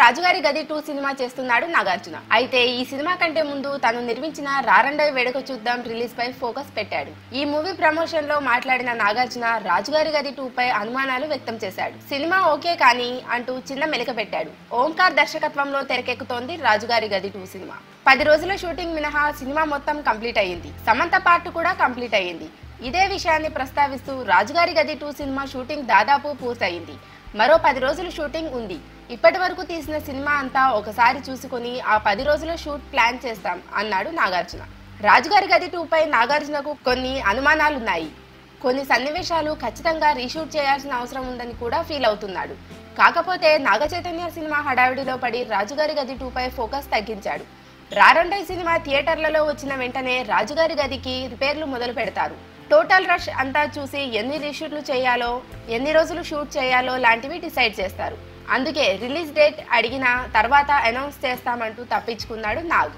రాజుగారి గది 2 సినిమా చేస్తున్నాడు నాగార్జున. అయితే ఈ సినిమా కంటే ముందు తను నిర్మించిన రారండోయ్ వేడుక చూద్దాం రిలీజ్ పై ఫోకస్ పెట్టాడు. ఈ మూవీ ప్రమోషన్ లో మాట్లాడిన నాగార్జున రాజుగారి గది 2 పై అనుమానాలు వ్యక్తం చేశాడు. సినిమా ఓకే కానీ అంటూ చిన్న మెలిక పెట్టాడు. ఓంకార్ దర్శకత్వంలో తెరకెక్కుతోంది రాజుగారి గది 2 సినిమా. 10 రోజుల షూటింగ్ మినహా సినిమా మొత్తం కంప్లీట్ అయ్యింది. సమంత పార్ట్ కూడా కంప్లీట్ అయ్యింది. ఇదే విషయాన్ని ప్రస్తావిస్తూ రాజుగారి గది 2 సినిమా షూటింగ్ దాదాపు పూర్తయింది. మరో 10 రోజులు షూటింగ్ ఉంది. ఇప్పటి వరకు తీసిన సినిమా అంతా ఒకసారి చూసుకొని ఆ 10 రోజుల షూట్ ప్లాన్ చేస్తాం అన్నాడు నాగార్జున. రాజుగారి గది 2 పై నాగార్జునకు కొన్ని అనుమానాలున్నాయి. కొన్ని సన్నివేశాలు ఖచ్చితంగా రీషూట్ చేయాల్సిన అవసరం ఉందని కూడా ఫీల్ అవుతున్నాడు. కాకపోతే నాగచైతన్య సినిమా హడావిడిలో పడి రాజుగారి గది 2 పై ఫోకస్ తగ్గించాడు. రారండోయ్ సినిమా థియేటర్లలో వచ్చిన వెంటనే రాజుగారి గదికి రిపేర్లు మొదలు పెడతారు. టోటల్ రష్ అంతా చూసి ఎన్ని రీషూట్లు చేయాలో, ఎన్ని రోజులు షూట్ చేయాలో లాంటివి డిసైడ్ చేస్తారు. అందుకే రిలీజ్ డేట్ అడిగిన తర్వాత అనౌన్స్ చేస్తామంటూ తప్పించుకున్నాడు నాగ్.